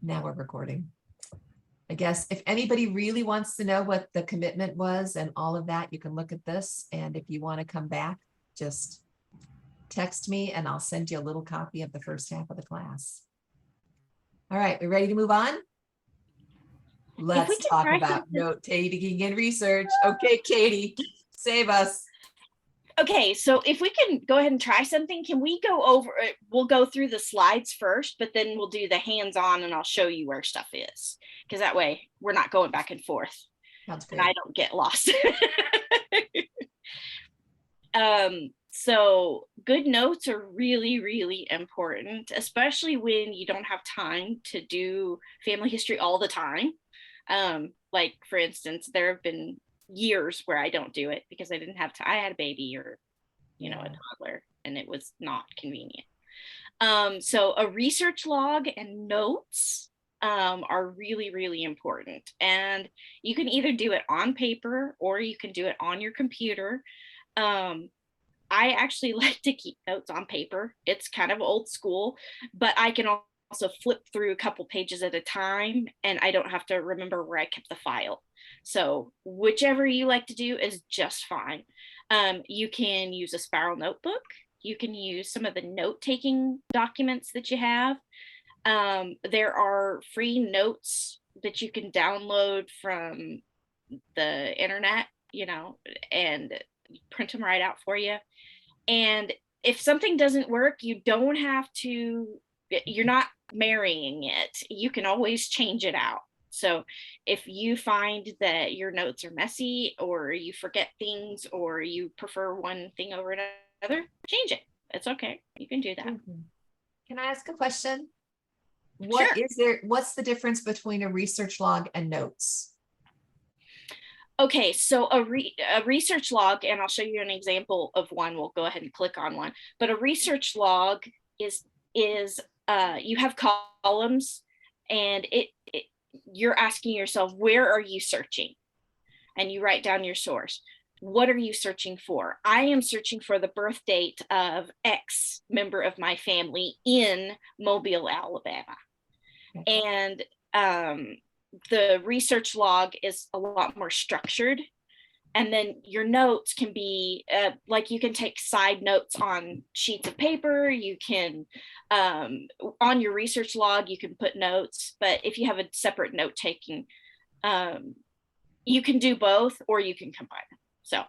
Now we're recording. I guess if anybody really wants to know what the commitment was and all of that, you can look at this. And if you want to come back, just text me and I'll send you a little copy of the first half of the class. All right, we ready to move on? Let's talk about note-taking and research. Okay, Katie, save us. Okay, so if we can go ahead and try something, can we go over it? We'll go through the slides first, but then we'll do the hands-on and I'll show you where stuff is. Because that way we're not going back and forth. Sounds good. And I don't get lost. So good notes are really, really important, especially when you don't have time to do family history all the time. Like for instance, there have been years where I don't do it because I didn't have time. I had a baby or, a toddler, and it was not convenient. So a research log and notes are really, really important. And you can either do it on paper or you can do it on your computer. I actually like to keep notes on paper. It's kind of old school, but I can also flip through a couple pages at a time and I don't have to remember where I kept the file. So whichever you like to do is just fine. You can use a spiral notebook. You can use some of the note-taking documents that you have. There are free notes that you can download from the internet, and print them right out for you. And if something doesn't work, you don't have to, you're not marrying it. You can always change it out. So if you find that your notes are messy or you forget things or you prefer one thing over another, change it. It's okay. You can do that. Can I ask a question? Sure. What's the difference between a research log and notes? Okay, so a research log, and I'll show you an example of one. We'll go ahead and click on one. But a research log is you have columns, and you're asking yourself, where are you searching? And you write down your source. What are you searching for? I am searching for the birth date of X member of my family in Mobile, Alabama. And the research log is a lot more structured. And then your notes can be like you can take side notes on sheets of paper. You can, on your research log, you can put notes. But if you have a separate note taking, you can do both or you can combine them. So,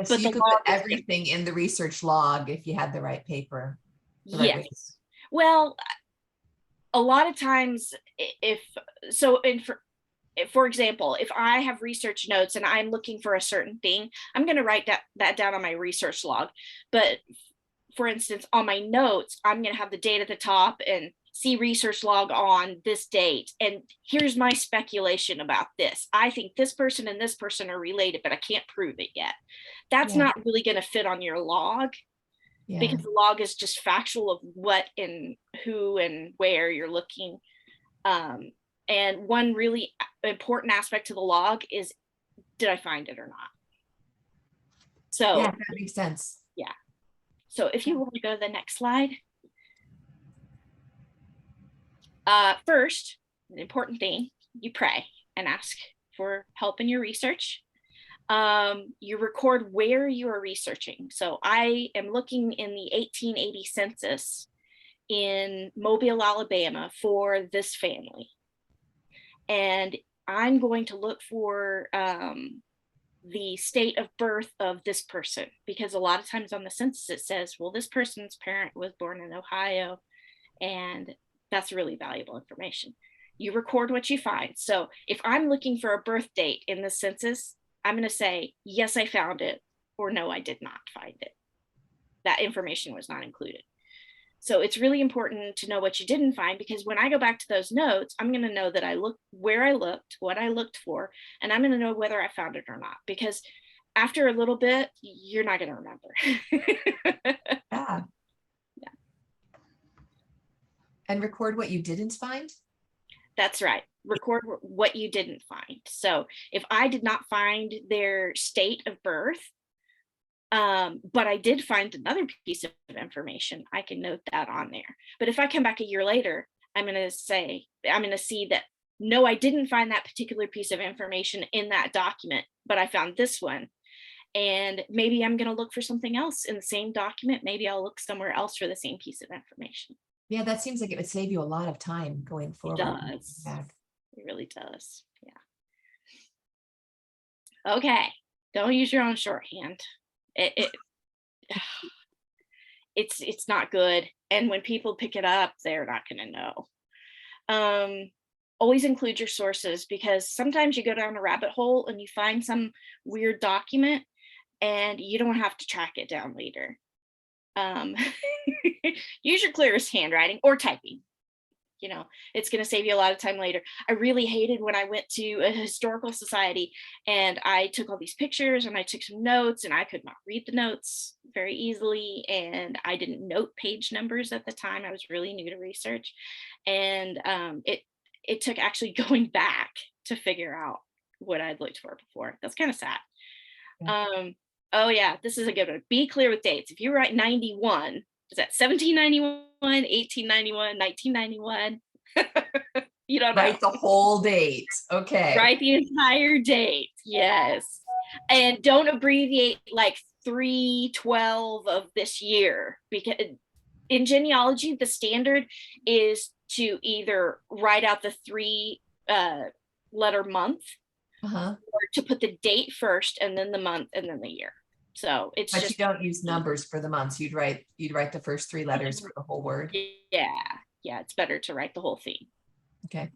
so you could put everything in the research log if you had the right paper. Yes. Well, a lot of times, for example, if I have research notes and I'm looking for a certain thing, I'm going to write that down on my research log. But for instance, on my notes, I'm going to have the date at the top and see research log on this date. And here's my speculation about this. I think this person and this person are related, but I can't prove it yet. That's not really going to fit on your log. Because the log is just factual of what and who and where you're looking. And one really important aspect to the log is, did I find it or not? So yeah, that makes sense. Yeah. So if you want to go to the next slide. First, an important thing, you pray and ask for help in your research. You record where you are researching. So I am looking in the 1880 census in Mobile, Alabama for this family. And I'm going to look for the state of birth of this person, because a lot of times on the census it says, well, this person's parent was born in Ohio, and that's really valuable information. You record what you find. So if I'm looking for a birth date in the census, I'm going to say, yes, I found it, or no, I did not find it. That information was not included. So it's really important to know what you didn't find, because when I go back to those notes, I'm going to know that I looked, where I looked, what I looked for, and I'm going to know whether I found it or not, because after a little bit, you're not going to remember. Yeah. And record what you didn't find? That's right. Record what you didn't find. So if I did not find their state of birth, but I did find another piece of information, I can note that on there. But if I come back a year later, I'm going to see that, no, I didn't find that particular piece of information in that document, but I found this one. And maybe I'm going to look for something else in the same document. Maybe I'll look somewhere else for the same piece of information. Yeah, that seems like it would save you a lot of time going It forward. does. Back. It really does. Yeah. Okay. Don't use your own shorthand. It it's not good. And when people pick it up, they're not going to know. Always include your sources, because sometimes you go down a rabbit hole and you find some weird document and you don't have to track it down later. Use your clearest handwriting or typing. It's going to save you a lot of time later. I really hated when I went to a historical society and I took all these pictures and I took some notes, and I could not read the notes very easily. And I didn't note page numbers at the time. I was really new to research. And it took actually going back to figure out what I'd looked for before. That's kind of sad. Yeah. Oh yeah, this is a good one. Be clear with dates. If you write 91, is that 1791, 1891, 1991? You don't know. Write the whole date. Okay. Write the entire date. Yes. And don't abbreviate like 312 of this year, because in genealogy, the standard is to either write out the 3 letter month, or to put the date first and then the month and then the year. So it's But just, you don't use numbers for the months. You'd write the first 3 letters for the whole word. yeah, it's better to write the whole thing. Okay.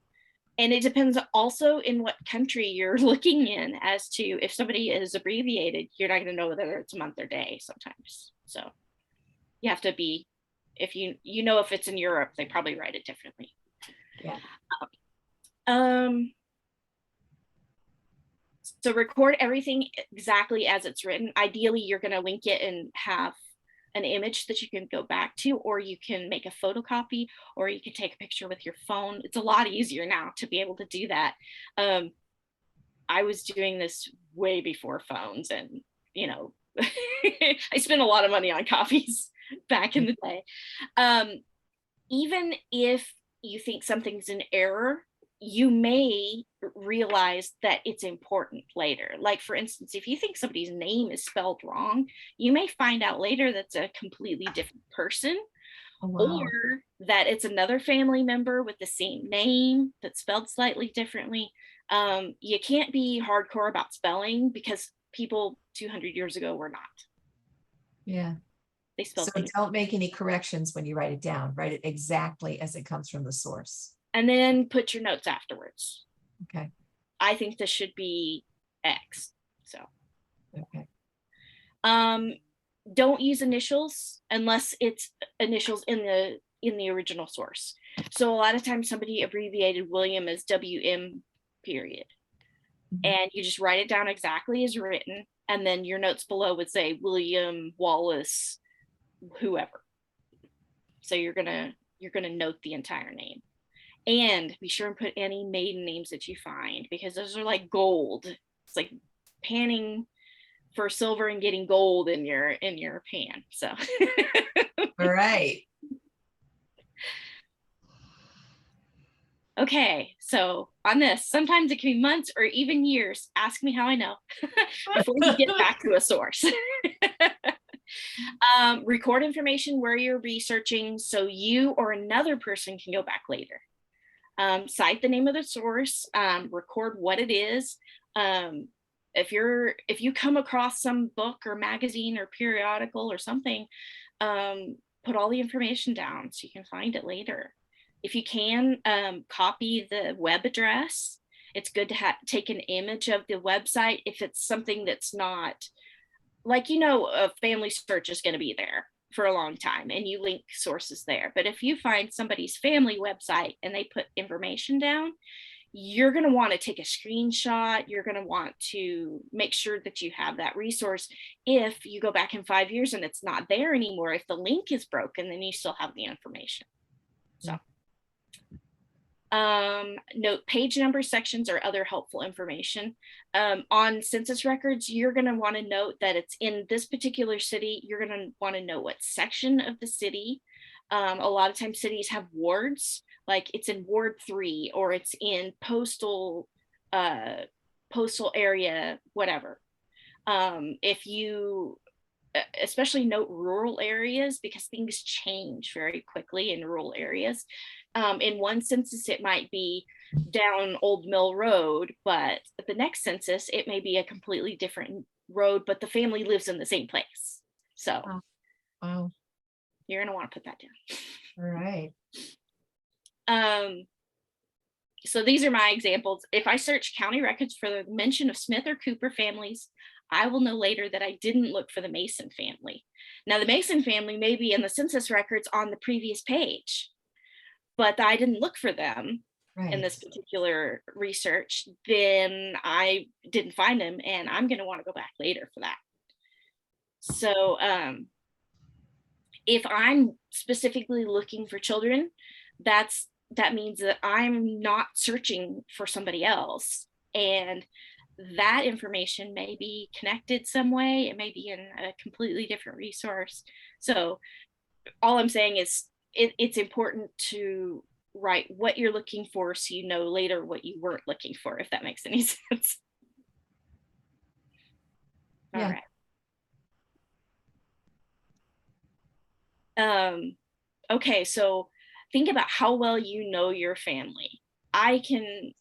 And it depends also in what country you're looking in as to if somebody is abbreviated, you're not going to know whether it's month or day sometimes. So you have to be, if if it's in Europe, they probably write it differently. Yeah. So record everything exactly as it's written. Ideally, you're going to link it and have an image that you can go back to, or you can make a photocopy, or you can take a picture with your phone. It's a lot easier now to be able to do that. I was doing this way before phones, and I spent a lot of money on copies back in the day. Even if you think something's an error, you may realize that it's important later. Like, for instance, if you think somebody's name is spelled wrong, you may find out later that's a completely different person. Oh, wow. Or that it's another family member with the same name that's spelled slightly differently. You can't be hardcore about spelling, because people 200 years ago were not. Yeah. They spelled So things. don't make any corrections when you write it down. Write it exactly as it comes from the source. And then put your notes afterwards. Okay. I think this should be X. So. Okay. Don't use initials unless it's initials in the original source. So a lot of times somebody abbreviated William as WM period. And you just write it down exactly as written, and then your notes below would say William Wallace whoever. So you're gonna note the entire name. And be sure and put any maiden names that you find, because those are like gold. It's like panning for silver and getting gold in your pan. So All right. okay, so on this, sometimes it can be months or even years. Ask me how I know before you get back to a source. Record information where you're researching so you or another person can go back later. Cite the name of the source, record what it is. If you come across some book or magazine or periodical or something, put all the information down so you can find it later. If you can, copy the web address. It's good to take an image of the website if it's something that's not, like, a family search is going to be there for a long time and you link sources there. But if you find somebody's family website and they put information down, you're going to want to take a screenshot. You're going to want to make sure that you have that resource. If you go back in 5 years and it's not there anymore, if the link is broken, then you still have the information. So note page number, sections, or other helpful information. On census records, you're going to want to note that it's in this particular city. You're going to want to know what section of the city. A lot of times cities have wards, like it's in Ward 3 or it's in uh, postal area, whatever. If you especially note rural areas, because things change very quickly in rural areas. In one census, it might be down Old Mill Road, but at the next census, it may be a completely different road, but the family lives in the same place. So Oh, wow. you're gonna want to put that All right. down. So these are my examples. If I search county records for the mention of Smith or Cooper families, I will know later that I didn't look for the Mason family. Now, the Mason family may be in the census records on the previous page, but I didn't look for them in Right. this particular research, then I didn't find them, and I'm going to want to go back later for that. So if I'm specifically looking for children, that means that I'm not searching for somebody else, and that information may be connected some way. It may be in a completely different resource. So all I'm saying is it's important to write what you're looking for so you know later what you weren't looking for, if that makes any sense. All Yeah. right. Okay, so think about how well you know your family. I can,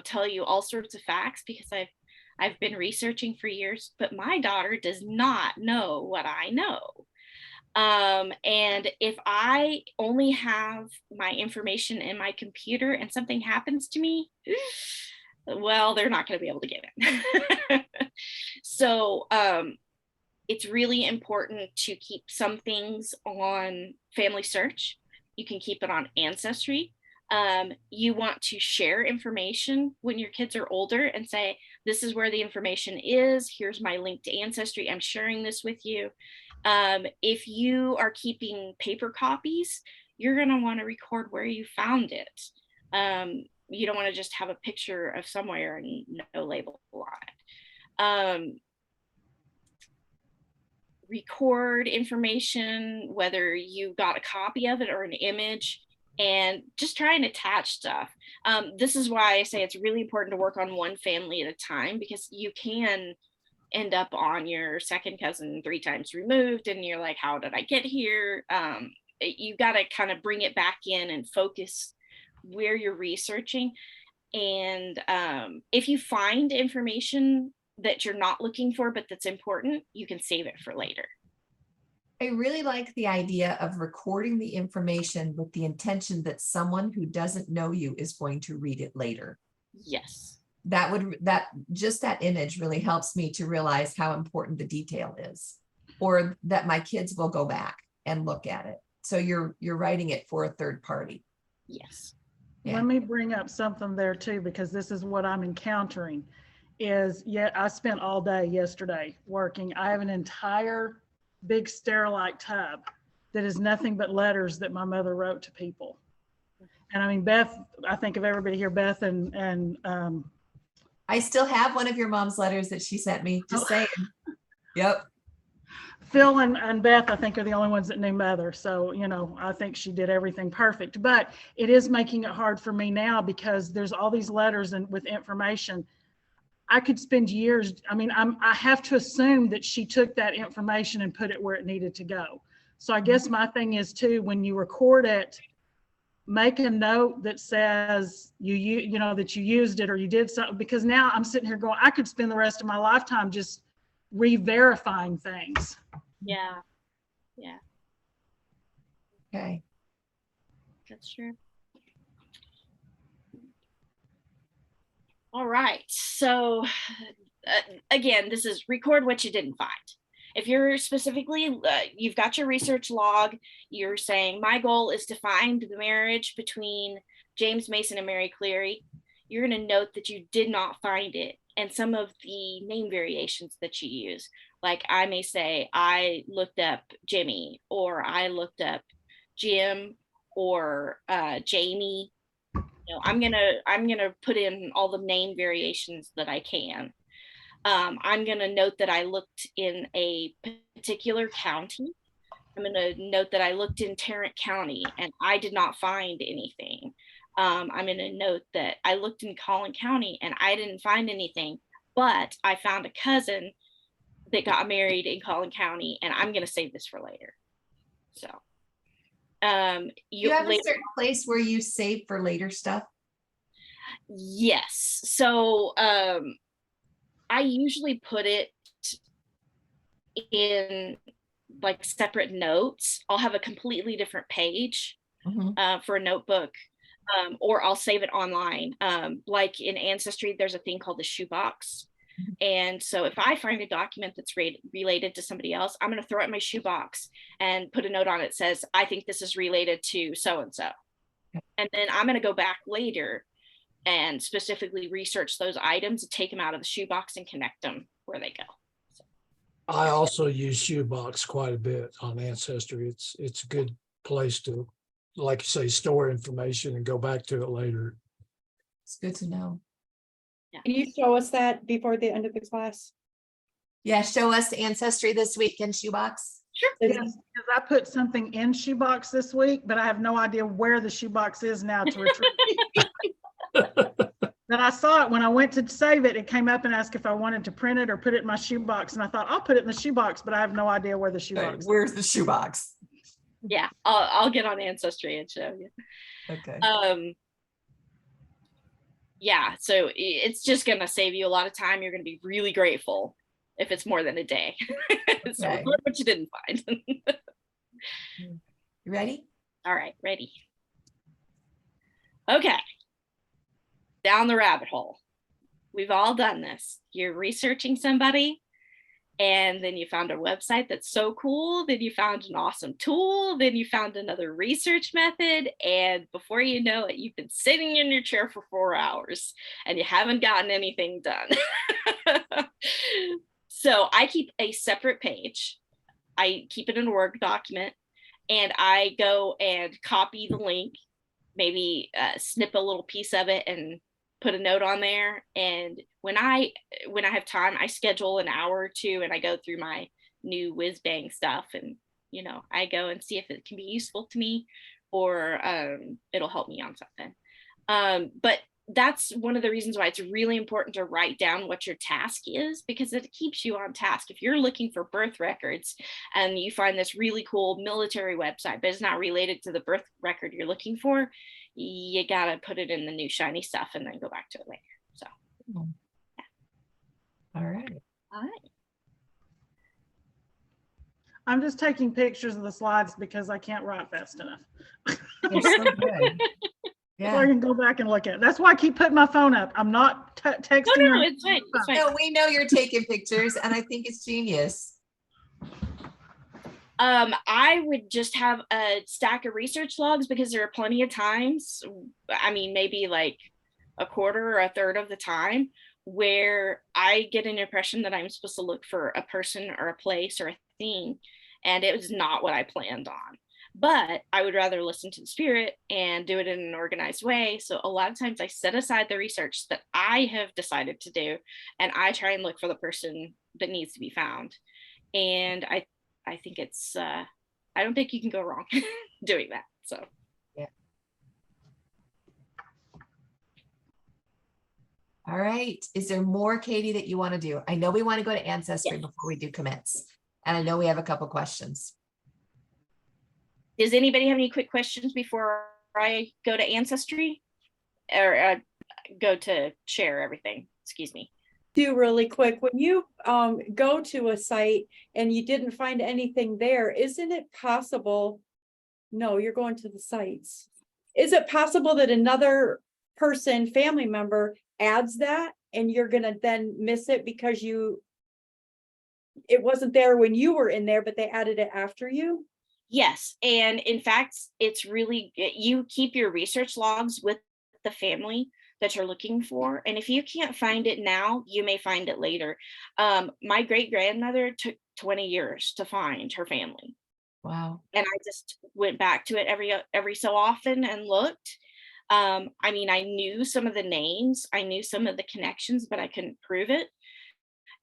tell you all sorts of facts because I've been researching for years, but my daughter does not know what I know. And if I only have my information in my computer and something happens to me, well, they're not going to be able to get it. So, it's really important to keep some things on Family Search. You can keep it on Ancestry. You want to share information when your kids are older and say, this is where the information is. Here's my link to Ancestry. I'm sharing this with you. If you are keeping paper copies, you're going to want to record where you found it. You don't want to just have a picture of somewhere and no label on it. Record information, whether you got a copy of it or an image, and just try and attach stuff. This is why I say it's really important to work on one family at a time, because you can end up on your second cousin 3 times removed and you're like, how did I get here? You got to kind of bring it back in and focus where you're researching. And if you find information that you're not looking for but that's important, you can save it for later. I really like the idea of recording the information with the intention that someone who doesn't know you is going to read it later. Yes. That image really helps me to realize how important the detail is, or that my kids will go back and look at it. So you're writing it for a third party. Yes. Yeah. Let me bring up something there too, because this is what I'm encountering is, I spent all day yesterday working. I have an entire big Sterilite tub that is nothing but letters that my mother wrote to people. And I mean, Beth, I think of everybody here, Beth and I still have one of your mom's letters that she sent me, just saying. Yep. Phil and Beth, I think, are the only ones that knew Mother. So, I think she did everything perfect. But it is making it hard for me now because there's all these letters and with information. I could spend years. I mean, I have to assume that she took that information and put it where it needed to go. So I guess my thing is too, when you record it, make a note that says you know that you used it or you did something, because now I'm sitting here going, I could spend the rest of my lifetime just re-verifying things. Yeah. Yeah. Okay. That's true. All right. So again, this is record what you didn't find. If you're specifically, you've got your research log, you're saying my goal is to find the marriage between James Mason and Mary Cleary, you're going to note that you did not find it and some of the name variations that you use. Like I may say, I looked up Jimmy, or I looked up Jim, or Jamie. I'm gonna put in all the name variations that I can. I'm gonna note that I looked in a particular county. I'm going to note that I looked in Tarrant County and I did not find anything. I'm going to note that I looked in Collin County and I didn't find anything, but I found a cousin that got married in Collin County, and I'm going to save this for later. So, You have a certain place where you save for later stuff? Yes. So, I usually put it in like separate notes. I'll have a completely different page for a notebook, or I'll save it online. Like in Ancestry, there's a thing called the shoebox. And so if I find a document that's related to somebody else, I'm going to throw it in my shoebox and put a note on it that says, I think this is related to so-and-so. And then I'm going to go back later and specifically research those items, take them out of the shoebox and connect them where they go. So. I also use shoebox quite a bit on Ancestry. It's a good place to, like you say, store information and go back to it later. It's good to know. Yeah. Can you show us that before the end of the class? Yeah, show us Ancestry this week in shoebox. Sure. Yes, because I put something in shoebox this week, but I have no idea where the shoebox is now to retrieve. But I saw it when I went to save it. It came up and asked if I wanted to print it or put it in my shoebox. And I thought, I'll put it in the shoebox, but I have no idea where the shoebox is. Where's the shoebox? Yeah, I'll get on Ancestry and show you. Okay. Yeah, so it's just going to save you a lot of time. You're going to be really grateful if it's more than a day. So Okay. look what you didn't find. You ready? All right, ready. Okay. Down the rabbit hole. We've all done this. You're researching somebody, and then you found a website that's so cool. Then you found an awesome tool. Then you found another research method. And before you know it, you've been sitting in your chair for 4 hours and you haven't gotten anything done. So I keep a separate page. I keep it in a Word document, and I go and copy the link, maybe snip a little piece of it and put a note on there. And when I have time, I schedule an hour or two and I go through my new whiz bang stuff, and I go and see if it can be useful to me, or it'll help me on something. But that's one of the reasons why it's really important to write down what your task is, because it keeps you on task. If you're looking for birth records and you find this really cool military website, but it's not related to the birth record you're looking for, you gotta put it in the new shiny stuff and then go back to it later. So, yeah. All right. I'm just taking pictures of the slides because I can't write fast enough. They're so good. So Yeah. I can go back and look at it. That's why I keep putting my phone up. I'm not texting. No, or- it's fine. It's fine. No, we know you're taking pictures, and I think it's genius. I would just have a stack of research logs, because there are plenty of times, I mean, maybe like a quarter or a third of the time, where I get an impression that I'm supposed to look for a person or a place or a thing, and it was not what I planned on. But I would rather listen to the spirit and do it in an organized way. So a lot of times I set aside the research that I have decided to do, and I try and look for the person that needs to be found. And I think it's, I don't think you can go wrong doing that. So. Yeah. All right. Is there more, Katie, that you want to do? I know we want to go to Ancestry Yes. before we do commits. And I know we have a couple questions. Does anybody have any quick questions before I go to Ancestry, or go to share everything? Excuse me. Do really quick, when you go to a site and you didn't find anything there, isn't it possible? No, you're going to the sites. Is it possible that another person, family member, adds that and you're gonna then miss it because it wasn't there when you were in there, but they added it after you? Yes, and in fact, it's really, you keep your research logs with the family that you're looking for, and if you can't find it now, you may find it later. My great-grandmother took 20 years to find her family. Wow. And I just went back to it every so often and looked. I mean, I knew some of the names, I knew some of the connections, but I couldn't prove it.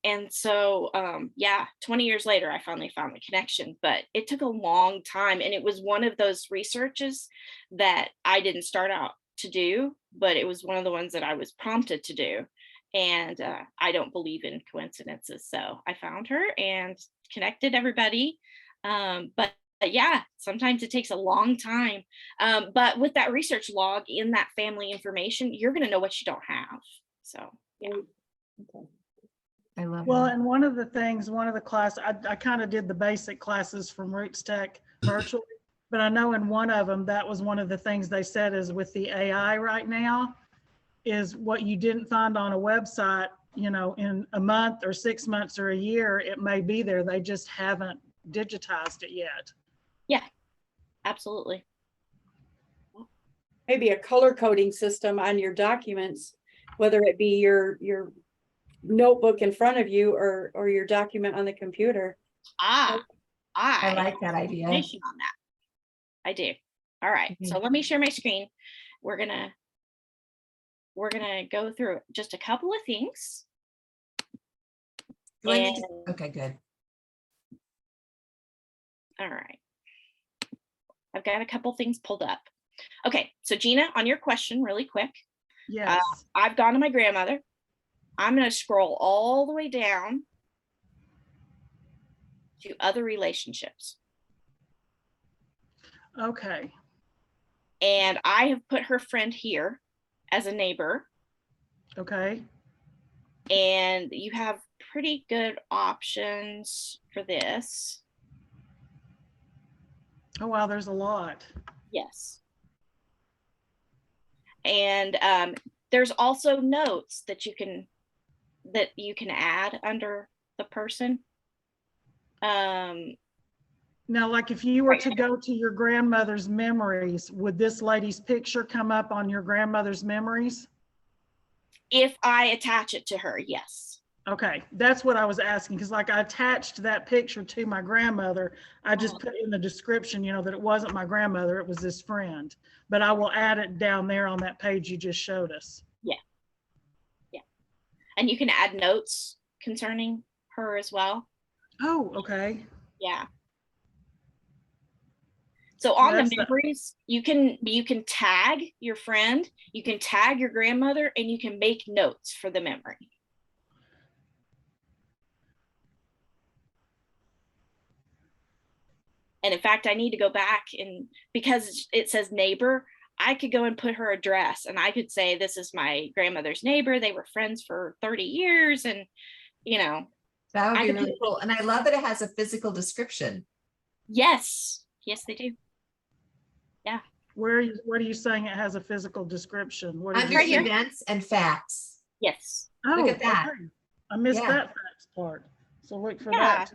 And so, yeah, 20 years later, I finally found the connection, but it took a long time. And it was one of those researches that I didn't start out to do, but it was one of the ones that I was prompted to do. And I don't believe in coincidences. So I found her and connected everybody. But yeah, sometimes it takes a long time. But with that research log in that family information, you're going to know what you don't have. So, yeah. Okay. I love Well, that. and one of the class, I kind of did the basic classes from Roots Tech virtually, but I know in one of them, that was one of the things they said is with the AI right now, is what you didn't find on a website, you know, in a month or 6 months or a year, it may be there. They just haven't digitized it yet. Yeah, absolutely. Maybe a color coding system on your documents, whether it be your notebook in front of you or your document on the computer. I I like have that idea. information on that. I do. All right. So let me share my screen. We're gonna go through just a couple of things. Do I need to? Okay, good. All right. I've got a couple things pulled up. Okay, so Gina, on your question, really quick, Yes. I've gone to my grandmother. I'm going to scroll all the way down to other relationships. Okay. And I have put her friend here as a neighbor. Okay. And you have pretty good options for this. Oh, wow. There's a lot. Yes. And there's also notes that you can add under the person. Now, like if you were to go to your grandmother's memories, would this lady's picture come up on your grandmother's memories? If I attach it to her, yes. Okay, that's what I was asking, because like I attached that picture to my grandmother. I just put in the description, you know, that it wasn't my grandmother, it was this friend. But I will add it down there on that page you just showed us. Yeah. Yeah. And you can add notes concerning her as well. Oh, okay. Yeah. So on That's the memories, you can tag your friend, you can tag your grandmother, and you can make notes for the memory. And in fact, I need to go back, and because it says neighbor, I could go and put her address, and I could say, this is my grandmother's neighbor. They were friends for 30 years. And, you know, That would I be could really do- cool. And I love that it has a physical description. yes, they do. Yeah. Where are you saying it has a physical description? What is Under it right here. saying? events and facts. Yes. Oh, Look at that. okay. I missed Yeah. that facts part. So look for Yeah. that.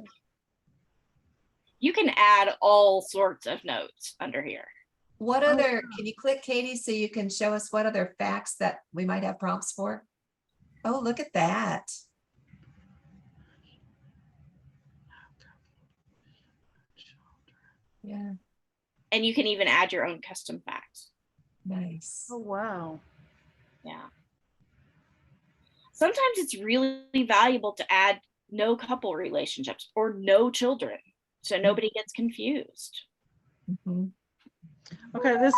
You can add all sorts of notes under here. What Oh, other, wow. can you click, Katie, so you can show us what other facts that we might have prompts for? Oh, look at that. Yeah, And you can even add your own custom facts. nice. Oh, wow. Yeah. Sometimes it's really valuable to add no couple relationships or no children, so nobody gets confused. Mhm. Okay, this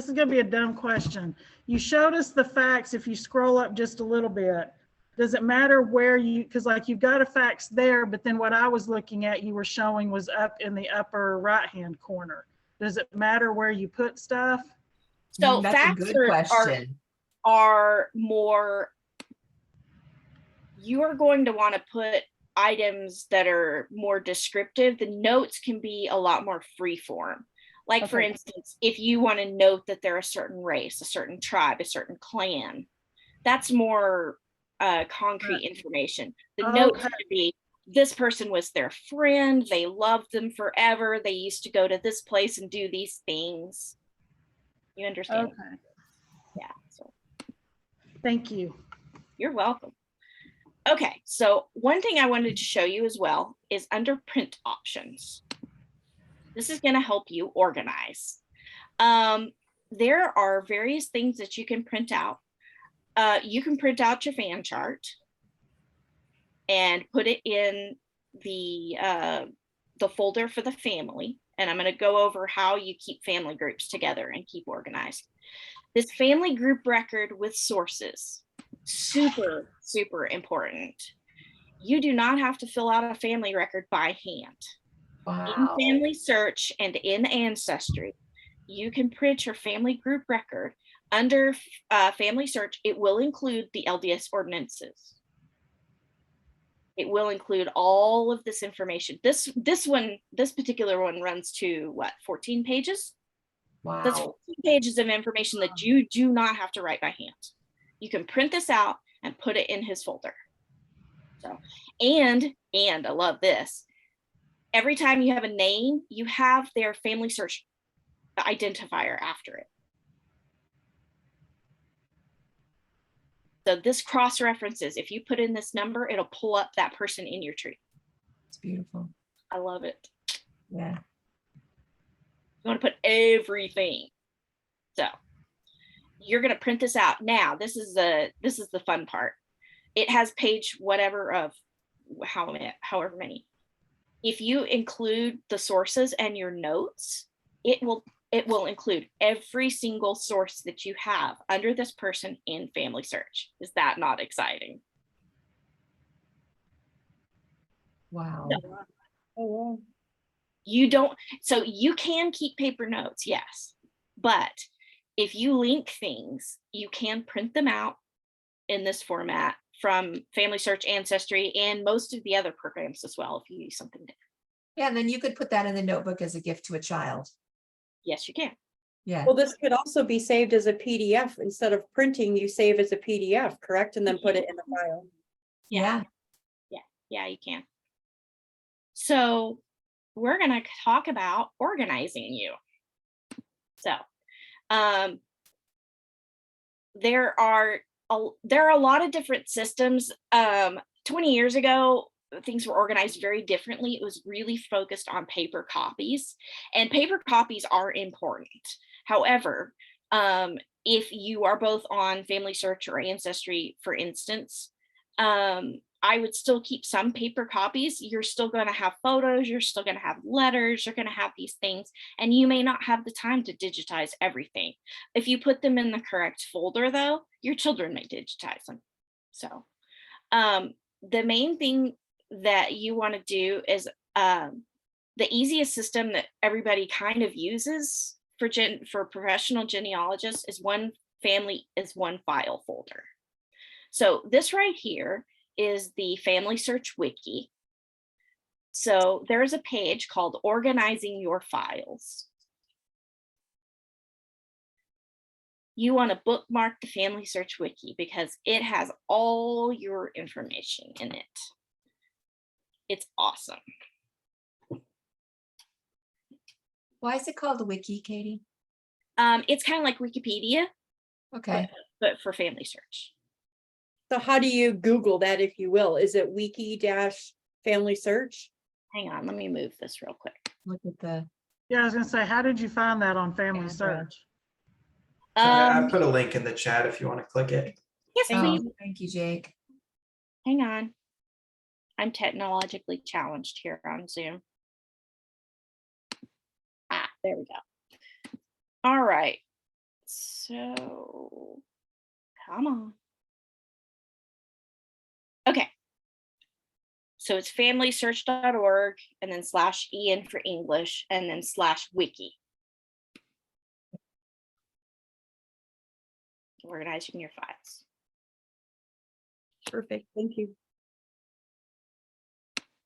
is gonna be a dumb question. You showed us the facts. If you scroll up just a little bit, does it matter where you, because like you've got a facts there, but then what I was looking at, you were showing was up in the upper right-hand corner. Does it matter where you put stuff? So That's a facts good are question. more, you are going to want to put items that are more descriptive. The notes can be a lot more free form. Like for Okay. instance, if you want to note that they're a certain race, a certain tribe, a certain clan, that's more concrete information. The notes Okay. could be, this person was their friend, they loved them forever, they used to go to this place and do these things. You understand? Okay. Yeah. So Thank you. you're welcome. Okay, so one thing I wanted to show you as well is under print options. This is going to help you organize. There are various things that you can print out. You can print out your fan chart. and put it in the folder for the family. And I'm going to go over how you keep family groups together and keep organized. This family group record with sources, super, super important. You do not have to fill out a family record by hand. Wow. In Family Search and in Ancestry, you can print your family group record. Under Family Search, it will include the LDS ordinances. It will include all of this information. This particular one runs to what, 14 pages? That's Wow. 14 pages of information that you do not have to write by hand. You can print this out and put it in his folder. So, and I love this. Every time you have a name, you have their Family Search identifier after it. So this cross references, if you put in this number, it'll pull up that person in your tree. It's beautiful. I love it. Yeah. You want to put everything. So you're going to print this out. Now, this is the fun part. It has page whatever of however many. If you include the sources and your notes, it will include every single source that you have under this person in Family Search. Is that not exciting? Wow. No. Oh, wow. You don't, so you can keep paper notes, yes, but if you link things, you can print them out in this format from Family Search, Ancestry, and most of the other programs as well, if you use something different. Yeah, and then you could put that in the notebook as a gift to a child. Yes, you can. Yeah. Well, this could also be saved as a PDF. Instead of printing, you save as a PDF, correct? And then put it in the file. Yeah. Yeah, you can. So we're going to talk about organizing you. So there are a lot of different systems. 20 years ago, things were organized very differently. It was really focused on paper copies, and paper copies are important. However, if you are both on Family Search or Ancestry, for instance, I would still keep some paper copies. You're still going to have photos, you're still going to have letters, you're going to have these things, and you may not have the time to digitize everything. If you put them in the correct folder, though, your children may digitize them. So the main thing that you want to do is the easiest system that everybody kind of uses for professional genealogists is one file folder. So this right here is the Family Search Wiki. So there's a page called Organizing Your Files. You want to bookmark the Family Search Wiki because it has all your information in it. It's awesome. Why is it called a wiki, Katie? It's kind of like Wikipedia, Okay. but for Family Search. So how do you Google that, if you will? Is it wiki-family search? Hang on, let me move this real quick. Look at the, Yeah, I was gonna say, how did you find that on Family Address. Search? I put a link in the chat if you want to click it. Yes, please. oh, thank you, Jake. Hang on. I'm technologically challenged here on Zoom. There we go. All right. So, come on. Okay. So it's familysearch.org and then /en for English and then /wiki. Organizing your files. Perfect, thank you.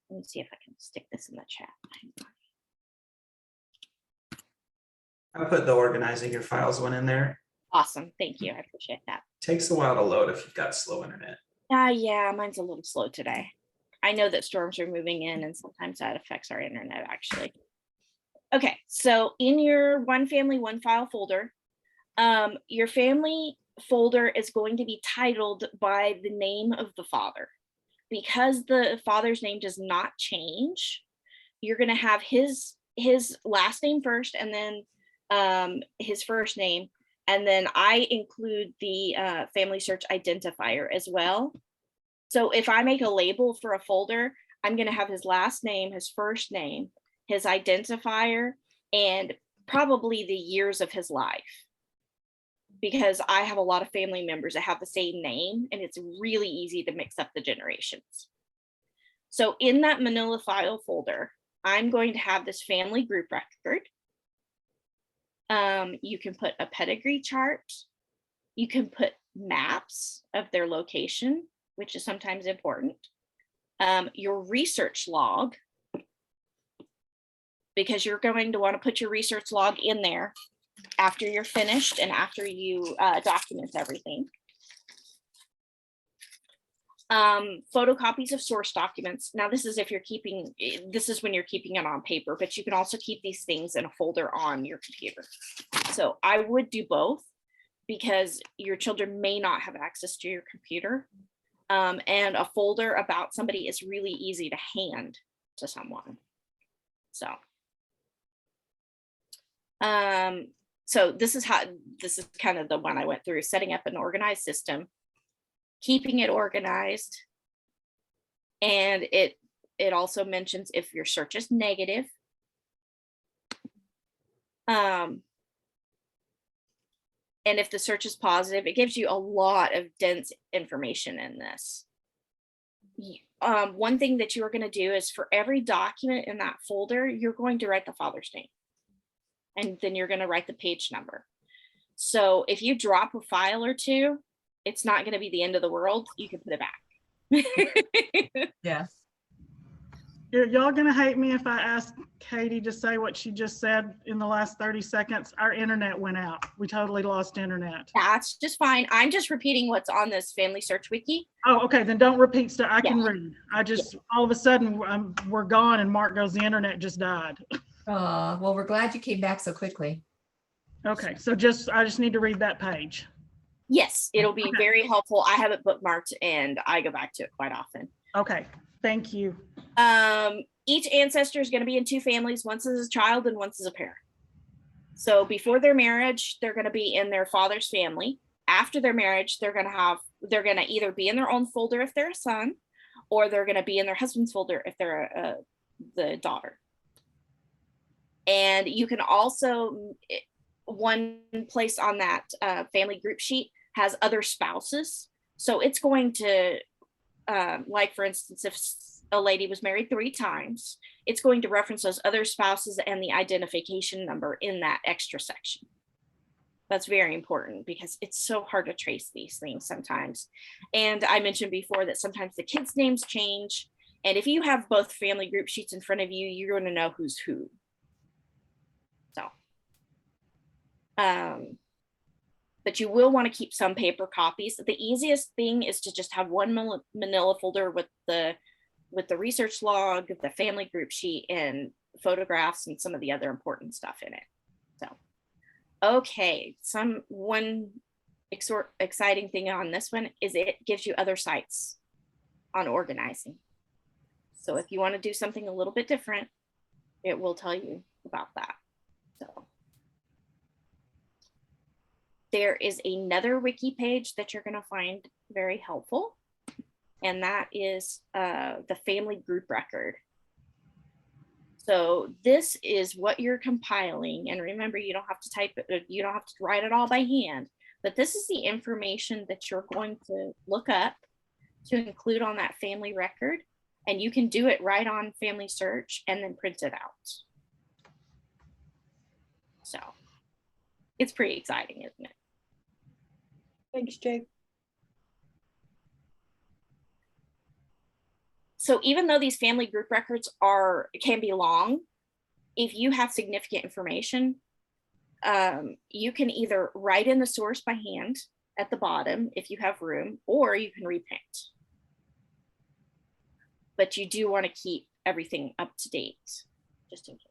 Let me see if I can stick this in the chat. I put the organizing your files one in there. Awesome, thank you, I appreciate that. Takes a while to load if you've got slow internet. Yeah, mine's a little slow today. I know that storms are moving in and sometimes that affects our internet actually. Okay, so in your one family, one file folder, your family folder is going to be titled by the name of the father. Because the father's name does not change, you're going to have his last name first and then his first name. And then I include the Family Search identifier as well. So if I make a label for a folder, I'm going to have his last name, his first name, his identifier, and probably the years of his life. Because I have a lot of family members that have the same name, and it's really easy to mix up the generations. So in that manila file folder, I'm going to have this family group record. You can put a pedigree chart. You can put maps of their location, which is sometimes important. Your research log, because you're going to want to put your research log in there after you're finished and after you document everything. Photocopies of source documents. Now this is if you're keeping, this is when you're keeping it on paper, but you can also keep these things in a folder on your computer. So I would do both because your children may not have access to your computer. And a folder about somebody is really easy to hand to someone. So this is kind of the one I went through, setting up an organized system, keeping it organized. And it also mentions if your search is negative. And if the search is positive, it gives you a lot of dense information in this. One thing that you are going to do is for every document in that folder, you're going to write the father's name. And then you're going to write the page number. So if you drop a file or two, it's not going to be the end of the world. You can put it back. Yeah. Y'all gonna hate me if I ask Katie to say what she just said in the last 30 seconds. Our internet went out. We totally lost internet. That's just fine. I'm just repeating what's on this family search wiki. Oh, okay, then don't repeat stuff. I can read. I just, all of a sudden, we're gone and Mark goes, the internet just died. Well, we're glad you came back so quickly. Okay, so I just need to read that page. Yes, it'll be very helpful. I have it bookmarked and I go back to it quite often. Okay, thank you. Each ancestor is going to be in two families, once as a child and once as a parent. So before their marriage, they're going to be in their father's family. After their marriage, they're going to either be in their own folder if they're a son, or they're going to be in their husband's folder if they're the daughter. And you can also, one place on that family group sheet has other spouses. So it's going to, like for instance, if a lady was married 3 times, it's going to reference those other spouses and the identification number in that extra section. That's very important because it's so hard to trace these things sometimes. And I mentioned before that sometimes the kids' names change. And if you have both family group sheets in front of you, you're going to know who's who. So, but you will want to keep some paper copies. The easiest thing is to just have one manila folder with the research log, the family group sheet, and photographs and some of the other important stuff in it. So, okay, one exciting thing on this one is it gives you other sites on organizing. So if you want to do something a little bit different, it will tell you about that. So there is another wiki page that you're going to find very helpful. And that is the family group record. So this is what you're compiling. And remember, you don't have to type it, you don't have to write it all by hand, but this is the information that you're going to look up to include on that family record. And you can do it right on Family Search and then print it out. So it's pretty exciting, isn't it? Thanks, Jake. So even though these family group records can be long, if you have significant information, you can either write in the source by hand at the bottom if you have room, or you can reprint. But you do want to keep everything up to date, just in case.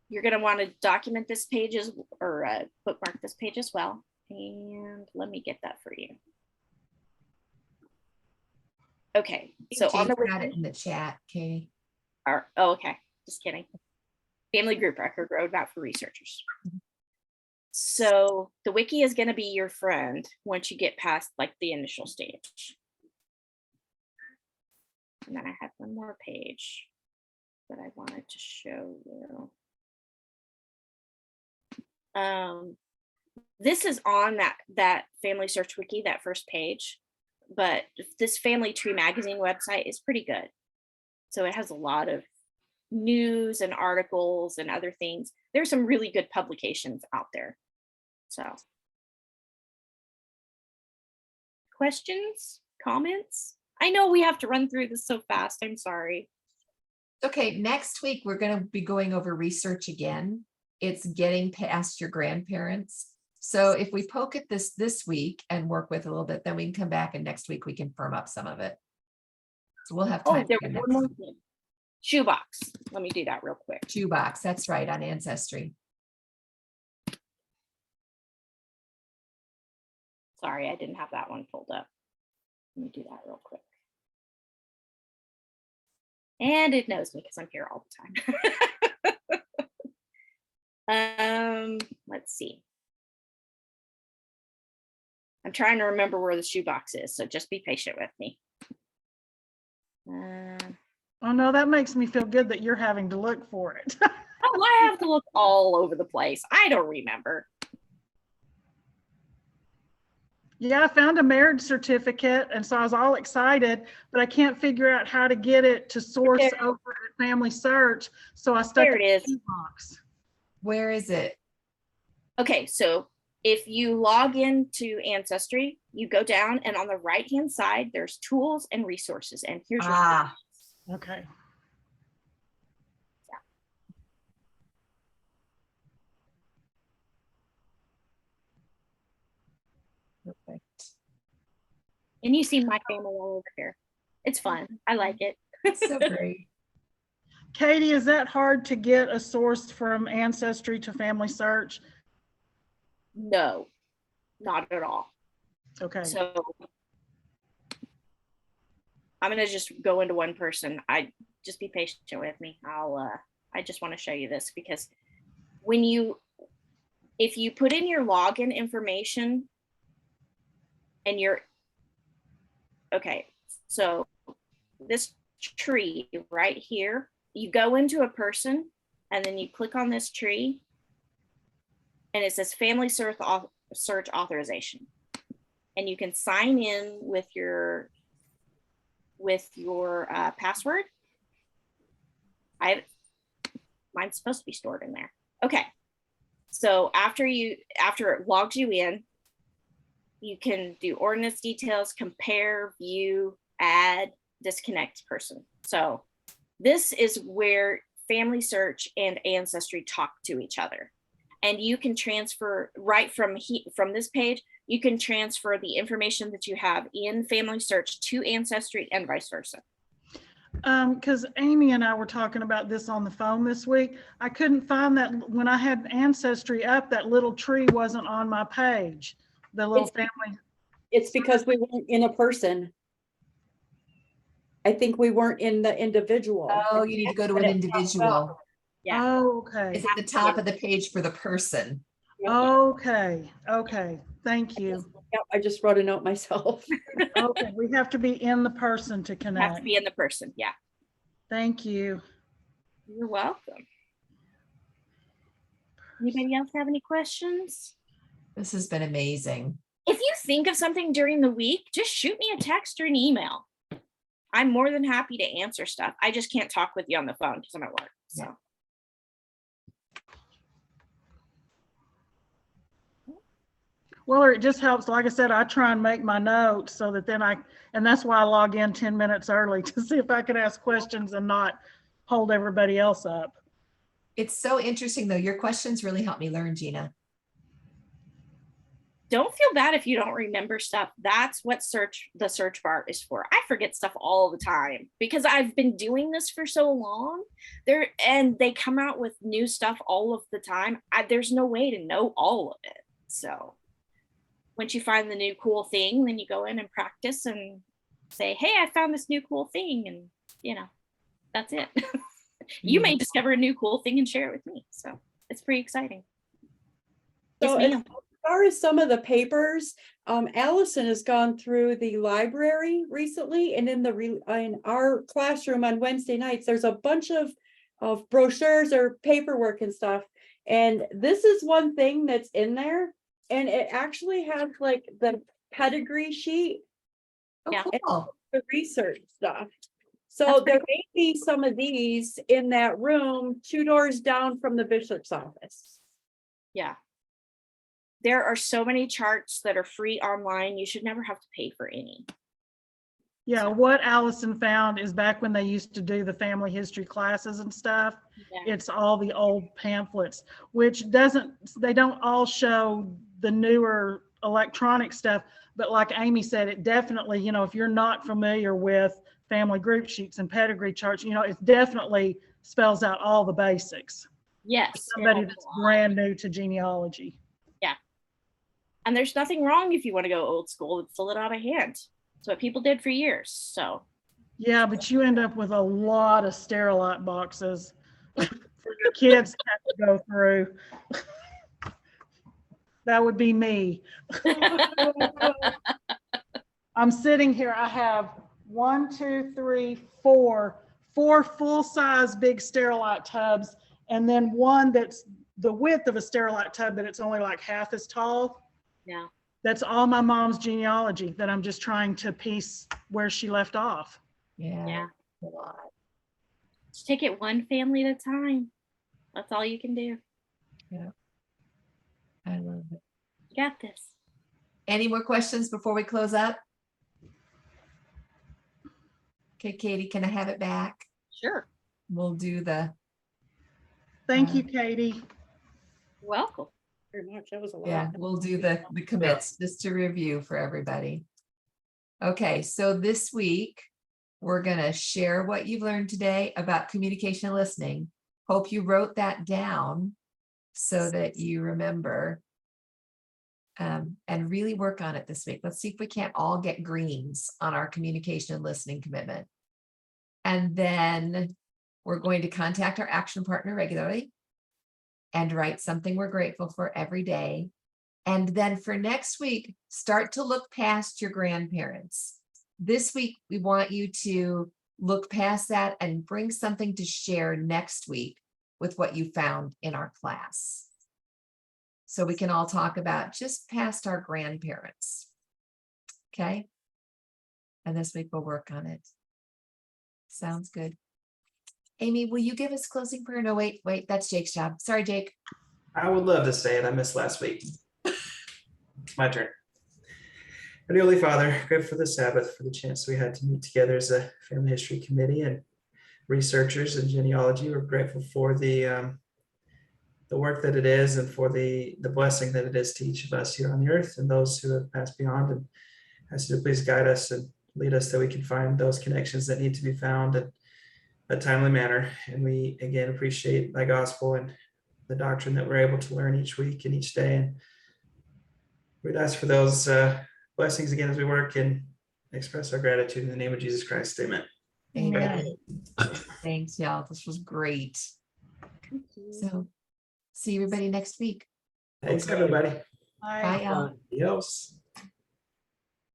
You're going to want to document this page or bookmark this page as well. And let me get that for you. Okay, so on the got it in the chat, Katie. oh, okay, just kidding. Family group record roadmap for researchers. So the wiki is going to be your friend once you get past like the initial stage. And then I have one more page that I wanted to show you. This is on that Family Search Wiki, that first page, but this Family Tree Magazine website is pretty good. So it has a lot of news and articles and other things. There's some really good publications out there. So, questions, comments? I know we have to run through this so fast. I'm sorry. Okay, next week, we're gonna be going over research again. It's getting past your grandparents. So if we poke at this week and work with a little bit, then we can come back and next week we can firm up some of it. So we'll have Oh, time. there for was next one more week. thing. Shoebox. Let me do that real quick. Shoebox, that's right, on Ancestry. Sorry, I didn't have that one pulled up. Let me do that real quick. And it knows me because I'm here all the time. Let's see. I'm trying to remember where the shoebox is, so just be patient with me. Oh, no, that makes me feel good that you're having to look for it. Oh, I have to look all over the place. I don't remember. Yeah, I found a marriage certificate, and so I was all excited, but I can't figure out how to get it to source There. over at Family Search. So I stuck There it is. in the box. Where is it? Okay, so if you log into Ancestry, you go down and on the right-hand side, there's tools and resources. And here's your Ah, Okay. perfect. and you see my family all over here. It's fun. I like it. That's so great. Katie, is that hard to get a source from Ancestry to Family Search? No, not at all. Okay. So I'm gonna just go into one person. I just be patient with me. I just want to show you this because if you put in your login information and okay, so this tree right here, you go into a person and then you click on this tree and it says Family Search Authorization. And you can sign in with your password. Mine's supposed to be stored in there. Okay. So after it logs you in, you can do ordinance details, compare, view, add, disconnect person. So this is where Family Search and Ancestry talk to each other. And you can transfer right from this page, you can transfer the information that you have in Family Search to Ancestry and vice versa. Because Amy and I were talking about this on the phone this week. I couldn't find that when I had Ancestry up, that little tree wasn't on my page. The little family. It's because we weren't in a person. I think we weren't in the individual. Oh, you need to go to an individual. Yeah. Oh, okay. It's at the top of the page for the person. Okay. Okay. Thank you. Yep, I just wrote a note myself. Okay. We have to be in the person to You have connect. to be in the person. Yeah. Thank you. You're welcome. Anybody else have any questions? This has been amazing. If you think of something during the week, just shoot me a text or an email. I'm more than happy to answer stuff. I just can't talk with you on the phone because I'm at work. So. Yeah. Well, it just helps. Like I said, I try and make my notes so that and that's why I log in 10 minutes early to see if I can ask questions and not hold everybody else up. It's so interesting though. Your questions really helped me learn, Gina. Don't feel bad if you don't remember stuff. That's what the search bar is for. I forget stuff all the time because I've been doing this for so long. And they come out with new stuff all of the time. There's no way to know all of it. So once you find the new cool thing, then you go in and practice and say, hey, I found this new cool thing. And that's it. You may discover a new cool thing and share it with me. So it's pretty exciting. So Yes, as ma'am. far as some of the papers, Allison has gone through the library recently, and in our classroom on Wednesday nights, there's a bunch of brochures or paperwork and stuff. And this is one thing that's in there, and it actually has like the pedigree sheet, Oh, Yeah. cool. the research stuff. So That's there pretty may be some of these in that room, 2 doors down from the bishop's office. Yeah. There are so many charts that are free online. You should never have to pay for any. Yeah, what Allison found is back when they used to do the family history classes and stuff, Yeah. it's all the old pamphlets, which they don't all show the newer electronic stuff. But like Amy said, it definitely, if you're not familiar with family group sheets and pedigree charts, it definitely spells out all the basics. Yes. Somebody it that's helps a lot. brand new to genealogy. And there's nothing wrong if you want to go old school and fill it out of hand. It's what people did for years. So Yeah, but you end up with a lot of Sterilite boxes for your kids to have to go through. That would be me. I'm sitting here, I have 1, 2, 3, 4 full-size big Sterilite tubs, and then one that's the width of a Sterilite tub, but it's only like half as tall. yeah. That's all my mom's genealogy that I'm just trying to piece where she left off. Yeah. Yeah. A lot. Just take it one family at a time. That's all you can do. I love it. You got this. Any more questions before we close up? Okay, Katie, can I have it back? Sure. We'll do the, Thank you, Katie. Welcome. Very much, that was a lot. yeah, we'll do the commits just to review for everybody. Okay, so this week, we're gonna share what you've learned today about communication and listening. Hope you wrote that down so that you remember. And really work on it this week. Let's see if we can't all get greens on our communication and listening commitment. And then we're going to contact our action partner regularly and write something we're grateful for every day. And then for next week, start to look past your grandparents. This week, we want you to look past that and bring something to share next week with what you found in our class. So we can all talk about just past our grandparents. Okay. And this week we'll work on it. Sounds good. Amy, will you give us closing prayer? No, wait, that's Jake's job. Sorry, Jake. I would love to say it. I missed last week. My turn. Our Holy Father, grateful for the Sabbath, for the chance we had to meet together as a family history committee and researchers in genealogy. We're grateful for the work that it is and for the blessing that it is to each of us here on the earth and those who have passed beyond. And ask you to please guide us and lead us that we can find those connections that need to be found in a timely manner. And we again appreciate thy gospel and the doctrine that we're able to learn each week and each day. And we'd ask for those blessings again as we work and express our gratitude in the name of Jesus Christ. Amen. Amen. Thanks, y'all. This was great. So see everybody next week. Thanks, everybody. Bye. Bye, y'all. Adios.